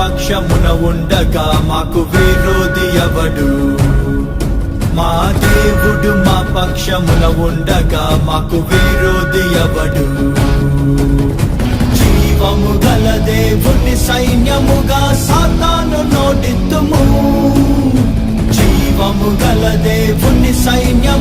పక్షమున ఉండగా మాకు విరోధి ఎవడు? మా దేవుడు మా పక్షమున ఉండగా మాకు విరోధి ఎవడు? జీవము గల దేవుని సైన్యముగా సాతాను నోడిద్దుము. జీవము గల దేవుని సైన్య